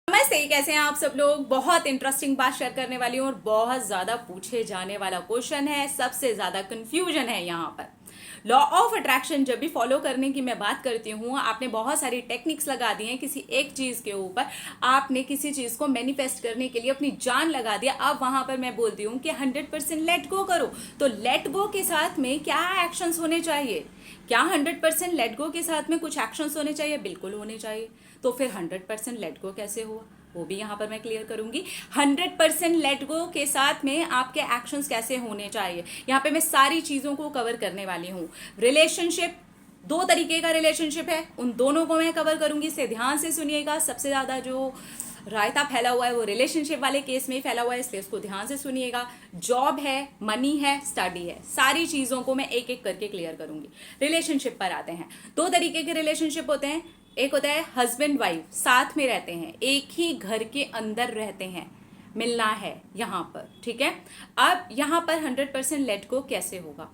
नमस्ते, कैसे हैं आप सब लोग। बहुत इंटरेस्टिंग बात शेयर करने वाली हूँ और बहुत ज्यादा पूछे जाने वाला क्वेश्चन है, सबसे ज्यादा कंफ्यूजन है यहाँ पर। लॉ ऑफ अट्रैक्शन जब भी फॉलो करने की मैं बात करती हूँ, आपने बहुत सारी टेक्निक्स लगा दी हैं किसी एक चीज के ऊपर। आपने किसी चीज को मैनिफेस्ट करने के लिए अपनी जान लगा दिया। अब वहां पर मैं बोलती हूँ कि 100% लेट गो करो। तो लेट गो के साथ में क्या एक्शंस होने चाहिए? क्या 100% लेट गो के साथ में कुछ एक्शंस होने चाहिए? बिल्कुल होने चाहिए। तो फिर 100% लेट गो कैसे हुआ, वो भी यहाँ पर मैं क्लियर करूंगी। 100% लेट गो के साथ में आपके एक्शंस कैसे होने चाहिए, यहाँ पे मैं सारी चीजों को कवर करने वाली हूँ। रिलेशनशिप, दो तरीके का रिलेशनशिप है, उन दोनों को मैं कवर करूंगी। इसे ध्यान से सुनिएगा। सबसे ज्यादा जो रायता फैला हुआ है वो रिलेशनशिप वाले केस में ही फैला हुआ है, इसलिए उसको ध्यान से सुनिएगा। जॉब है, मनी है, स्टडी है, सारी चीजों को मैं एक एक करके क्लियर करूंगी। रिलेशनशिप पर आते हैं। दो तरीके के रिलेशनशिप होते हैं। एक होता है हस्बैंड वाइफ, साथ में रहते हैं, एक ही घर के अंदर रहते हैं, मिलना है यहाँ पर, ठीक है। अब यहाँ पर 100% लेट गो कैसे होगा?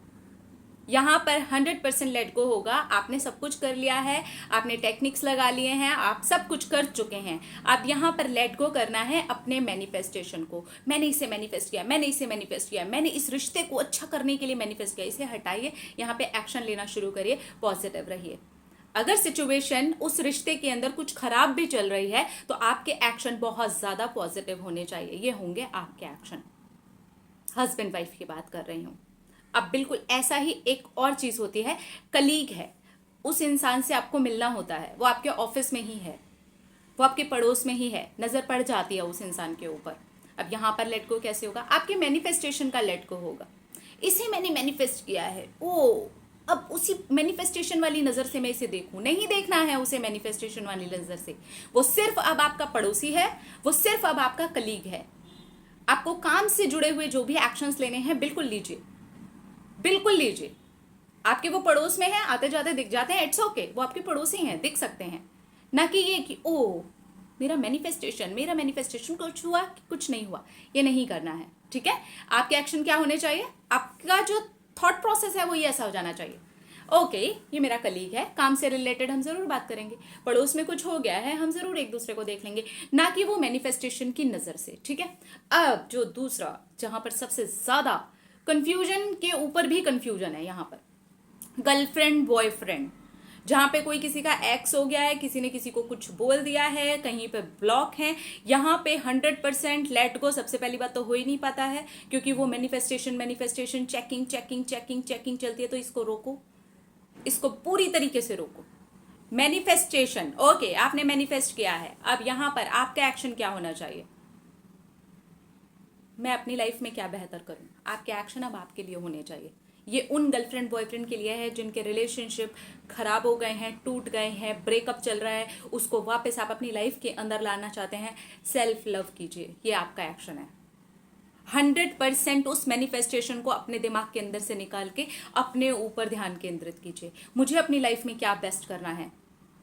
यहाँ पर 100% लेट गो होगा। आपने सब कुछ कर लिया है, आपने टेक्निक्स लगा लिए हैं, आप सब कुछ कर चुके हैं। अब यहाँ पर लेट गो करना है अपने मैनिफेस्टेशन को। मैंने इसे मैनिफेस्ट किया, मैंने इसे मैनिफेस्ट किया, मैंने इस रिश्ते को अच्छा करने के लिए मैनिफेस्ट किया। इसे हटाइए, यहाँ पे एक्शन लेना शुरू करिए, पॉजिटिव रहिए। अगर सिचुएशन उस रिश्ते के अंदर कुछ खराब भी चल रही है तो आपके एक्शन बहुत ज्यादा पॉजिटिव होने चाहिए। ये होंगे आपके एक्शन। हस्बैंड वाइफ की बात कर रही हूं। अब बिल्कुल ऐसा ही एक और चीज होती है, कलीग है। उस इंसान से आपको मिलना होता है, वो आपके ऑफिस में ही है, वो आपके पड़ोस में ही है, नजर पड़ जाती है उस इंसान के ऊपर। अब यहां पर लेट गो कैसे होगा? आपके मैनिफेस्टेशन का लेट गो होगा। इसे मैंने मैनिफेस्ट किया है, ओ अब उसी मैनिफेस्टेशन वाली नजर से मैं इसे देखूं, नहीं देखना है उसे मैनिफेस्टेशन वाली नजर से। वो सिर्फ अब आपका पड़ोसी है, वो सिर्फ अब आपका कलीग है। आपको काम से जुड़े हुए जो भी एक्शंस लेने हैं बिल्कुल लीजिए, बिल्कुल लीजिए। आपके वो पड़ोस में है, आते जाते दिख जाते हैं, इट्स ओके, वो आपके पड़ोसी हैं, दिख सकते हैं। ना कि ये कि ओ मेरा मैनिफेस्टेशन कुछ हुआ कि कुछ नहीं हुआ, ये नहीं करना है, ठीक है। आपके एक्शन क्या होने चाहिए? आपका जो थॉट प्रोसेस है वो ये ऐसा हो जाना चाहिए, ओके ये मेरा कलीग है, काम से रिलेटेड हम जरूर बात करेंगे, पड़ोस में कुछ हो गया है, हम जरूर एक दूसरे को देख लेंगे, ना कि वो मैनिफेस्टेशन की नजर से, ठीक है। अब जो दूसरा, जहां पर सबसे ज्यादा कंफ्यूजन के ऊपर भी कंफ्यूजन है, यहां पर गर्लफ्रेंड बॉयफ्रेंड, जहां पे कोई किसी का एक्स हो गया है, किसी ने किसी को कुछ बोल दिया है, कहीं पे ब्लॉक है, यहाँ पे 100% लेट गो सबसे पहली बात तो हो ही नहीं पाता है, क्योंकि वो manifestation checking checking checking checking चलती है। तो इसको रोको, इसको पूरी तरीके से रोको। मैनिफेस्टेशन, ओके आपने मैनिफेस्ट किया है, अब यहां पर आपका एक्शन क्या होना चाहिए? मैं अपनी लाइफ में क्या बेहतर करूं? आपके एक्शन अब आपके लिए होने चाहिए। ये उन गर्लफ्रेंड बॉयफ्रेंड के लिए है जिनके रिलेशनशिप खराब हो गए हैं, टूट गए हैं, ब्रेकअप चल रहा है, उसको वापस आप अपनी लाइफ के अंदर लाना चाहते हैं। सेल्फ लव कीजिए, ये आपका एक्शन है। 100% उस मैनिफेस्टेशन को अपने दिमाग के अंदर से निकाल के अपने ऊपर ध्यान केंद्रित कीजिए। मुझे अपनी लाइफ में क्या बेस्ट करना है,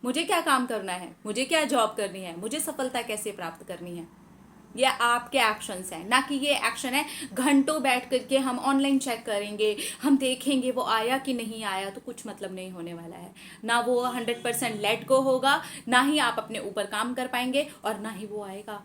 मुझे क्या काम करना है, मुझे क्या जॉब करनी है, मुझे सफलता कैसे प्राप्त करनी है। ये आपके एक्शंस हैं, ना कि ये एक्शन है घंटों बैठ करके हम ऑनलाइन चेक करेंगे, हम देखेंगे वो आया कि नहीं आया, तो कुछ मतलब नहीं होने वाला है। ना वो 100% लेट गो होगा, ना ही आप अपने ऊपर काम कर पाएंगे, और ना ही वो आएगा।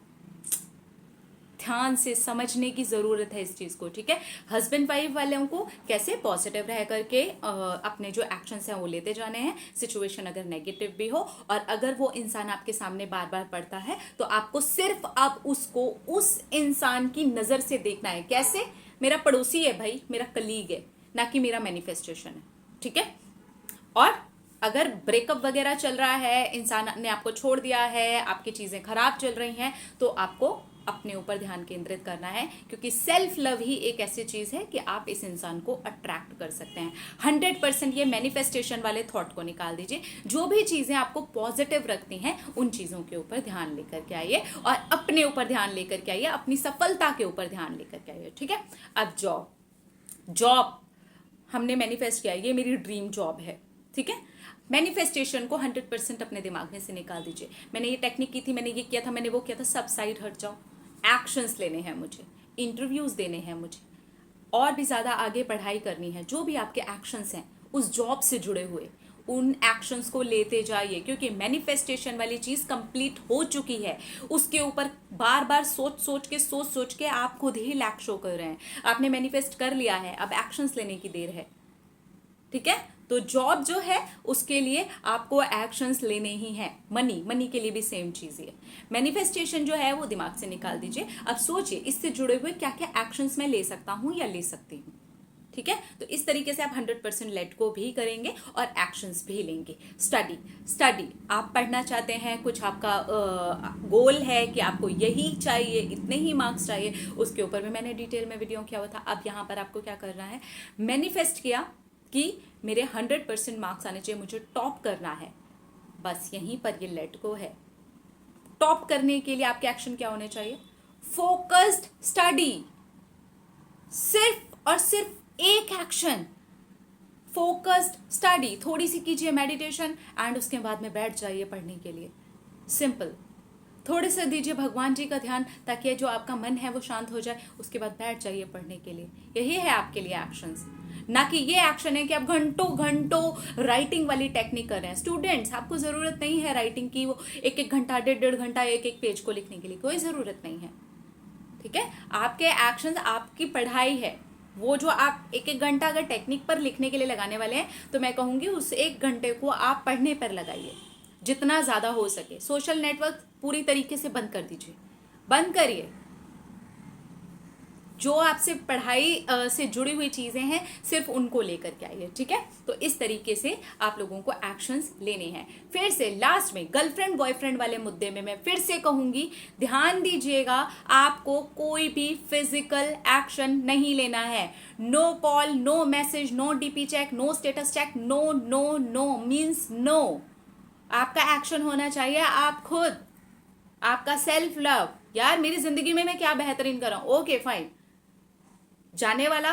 ध्यान से समझने की जरूरत है इस चीज को, ठीक है। हस्बैंड वाइफ वालों को कैसे पॉजिटिव रह करके अपने जो एक्शंस हैं वो लेते जाने हैं। सिचुएशन अगर नेगेटिव भी हो और अगर वो इंसान आपके सामने बार बार पड़ता है तो आपको सिर्फ अब उसको उस इंसान की नजर से देखना है। कैसे? मेरा पड़ोसी है भाई, मेरा कलीग है, ना कि मेरा मैनिफेस्टेशन है, ठीक है। और अगर ब्रेकअप वगैरह चल रहा है, इंसान ने आपको छोड़ दिया है, आपकी चीजें खराब चल रही हैं, तो आपको अपने ऊपर ध्यान केंद्रित करना है, क्योंकि सेल्फ लव ही एक ऐसी चीज है कि आप इस इंसान को अट्रैक्ट कर सकते हैं। 100% ये मैनिफेस्टेशन वाले थॉट को निकाल दीजिए। जो भी चीजें आपको पॉजिटिव रखती हैं उन चीजों के ऊपर ध्यान लेकर के आइए, और अपने ऊपर ध्यान लेकर के आइए, अपनी सफलता के ऊपर ध्यान लेकर के आइए, ठीक है। अब जॉब हमने मैनिफेस्ट किया, ये मेरी ड्रीम जॉब है, ठीक है। मैनिफेस्टेशन को 100% अपने दिमाग में से निकाल दीजिए। मैंने ये टेक्निक की थी, मैंने ये किया था, मैंने वो किया था, सब साइड हट जाओ। एक्शंस लेने हैं मुझे, इंटरव्यूज देने हैं मुझे, और भी ज्यादा आगे पढ़ाई करनी है। जो भी आपके एक्शंस हैं उस जॉब से जुड़े हुए, उन एक्शंस को लेते जाइए, क्योंकि मैनिफेस्टेशन वाली चीज कंप्लीट हो चुकी है। उसके ऊपर बार बार सोच सोच के आप खुद ही लैक शो कर रहे हैं। आपने मैनिफेस्ट कर लिया है, अब एक्शंस लेने की देर है। ठीक है, तो जॉब जो है उसके लिए आपको एक्शंस लेने ही हैं। मनी के लिए भी सेम चीज है। मैनिफेस्टेशन जो है वो दिमाग से निकाल दीजिए। अब सोचिए इससे जुड़े हुए क्या क्या एक्शंस मैं ले सकता हूं या ले सकती हूं। ठीक है, तो इस तरीके से आप 100% लेट गो भी करेंगे और एक्शंस भी लेंगे। स्टडी आप पढ़ना चाहते हैं, कुछ आपका गोल है कि आपको यही चाहिए, इतने ही मार्क्स चाहिए, उसके ऊपर भी मैंने डिटेल में वीडियो किया हुआ था। अब यहाँ पर आपको क्या करना है, मैनिफेस्ट किया कि मेरे 100% मार्क्स आने चाहिए, मुझे टॉप करना है, बस यहीं पर ये लेट गो है। टॉप करने के लिए आपके एक्शन क्या होने चाहिए, फोकस्ड स्टडी, सिर्फ और सिर्फ एक एक्शन, फोकस्ड स्टडी। थोड़ी सी कीजिए मेडिटेशन एंड उसके बाद में बैठ जाइए पढ़ने के लिए। सिंपल, थोड़े से दीजिए भगवान जी का ध्यान ताकि जो आपका मन है वो शांत हो जाए, उसके बाद बैठ जाइए पढ़ने के लिए। यही है आपके लिए एक्शंस, ना कि ये एक्शन है कि आप घंटों घंटों राइटिंग वाली टेक्निक कर रहे हैं। स्टूडेंट्स, आपको जरूरत नहीं है राइटिंग की, वो एक एक घंटा 1.5 घंटा एक पेज को लिखने के लिए, कोई जरूरत नहीं है। ठीक है, आपके एक्शंस आपकी पढ़ाई है। वो जो आप एक एक घंटा अगर टेक्निक पर लिखने के लिए लगाने वाले हैं, तो मैं कहूंगी उस 1 घंटे को आप पढ़ने पर लगाइए जितना ज्यादा हो सके। सोशल नेटवर्क पूरी तरीके से बंद कर दीजिए, बंद करिए। जो आपसे पढ़ाई से जुड़ी हुई चीजें हैं सिर्फ उनको लेकर के आइए। ठीक है, तो इस तरीके से आप लोगों को एक्शंस लेने हैं। फिर से लास्ट में गर्लफ्रेंड बॉयफ्रेंड वाले मुद्दे में मैं फिर से कहूंगी, ध्यान दीजिएगा, आपको कोई भी फिजिकल एक्शन नहीं लेना है। No call, no message, no DP check, no status check, no no no means no. आपका एक्शन होना चाहिए आप खुद, आपका सेल्फ लव। यार मेरी जिंदगी में मैं क्या बेहतरीन कर रहा हूं, ओके फाइन। जाने वाला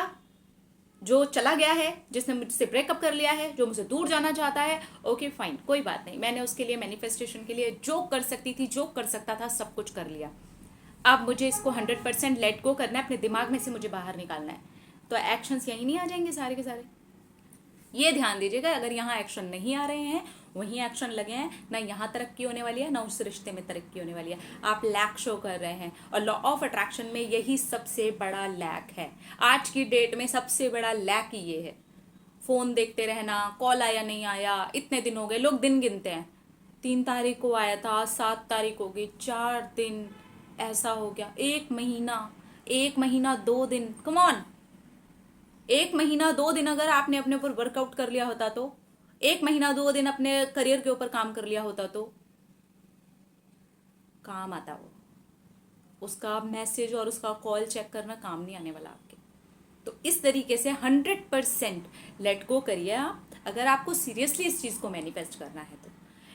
जो चला गया है, जिसने मुझसे ब्रेकअप कर लिया है, जो मुझसे दूर जाना चाहता है, ओके फाइन, कोई बात नहीं। मैंने उसके लिए मैनिफेस्टेशन के लिए जो कर सकती थी, जो कर सकता था, सब कुछ कर लिया। अब मुझे इसको 100% लेट गो करना है, अपने दिमाग में से मुझे बाहर निकालना है। तो एक्शंस यही नहीं आ जाएंगे सारे के सारे। ये ध्यान दीजिएगा, अगर यहाँ एक्शन नहीं आ रहे हैं, वहीं एक्शन लगे हैं, ना यहाँ तरक्की होने वाली है, ना उस रिश्ते में तरक्की होने वाली है। आप लैक शो कर रहे हैं, और लॉ ऑफ अट्रैक्शन में यही सबसे बड़ा लैक है। आज की डेट में सबसे बड़ा लैक ही ये है। फोन देखते रहना, कॉल आया नहीं आया, इतने दिन हो गए, लोग दिन गिनते हैं। 3 तारीख को आया था, 7 तारीख हो गई, 4 दिन ऐसा हो गया, 1 महीना 2 दिन, कम ऑन। 1 महीना 2 दिन अगर आपने अपने ऊपर वर्कआउट कर लिया होता, तो 1 महीना 2 दिन अपने करियर के ऊपर काम कर लिया होता, तो काम आता वो। उसका मैसेज और उसका कॉल चेक करना काम नहीं आने वाला आपके। तो इस तरीके से 100% लेट गो करिए आप, अगर आपको सीरियसली इस चीज को मैनिफेस्ट करना है तो।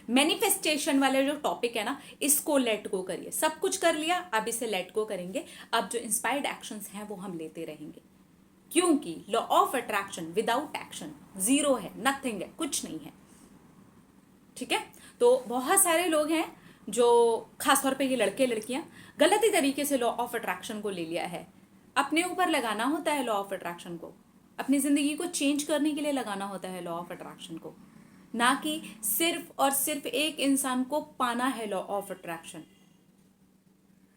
मैनिफेस्टेशन वाले जो टॉपिक है ना, इसको लेट गो करिए। सब कुछ कर लिया, अब इसे लेट गो करेंगे। अब जो इंस्पायर्ड एक्शंस हैं वो हम लेते रहेंगे, क्योंकि law of attraction without action zero है, नथिंग है, कुछ नहीं है। ठीक है, तो बहुत सारे लोग हैं जो, खासतौर पे ये लड़के लड़कियां, गलती तरीके से लॉ ऑफ अट्रैक्शन को ले लिया है। अपने ऊपर लगाना होता है लॉ ऑफ अट्रैक्शन को, अपनी जिंदगी को चेंज करने के लिए लगाना होता है लॉ ऑफ अट्रैक्शन को, ना कि सिर्फ और सिर्फ एक इंसान को पाना है law of attraction.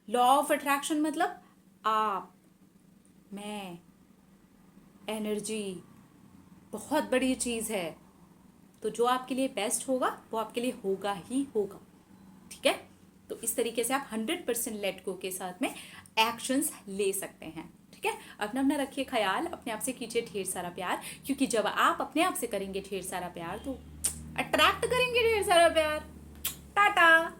Law of attraction मतलब आप, मैं, एनर्जी, बहुत बड़ी चीज है। तो जो आपके लिए बेस्ट होगा वो आपके लिए होगा ही होगा। ठीक है, तो इस तरीके से आप 100% लेट गो के साथ में एक्शंस ले सकते हैं। ठीक है, अपना अपना रखिए ख्याल, अपने आप से कीजिए ढेर सारा प्यार, क्योंकि जब आप अपने आप से करेंगे ढेर सारा प्यार तो अट्रैक्ट करेंगे ढेर सारा प्यार। टाटा।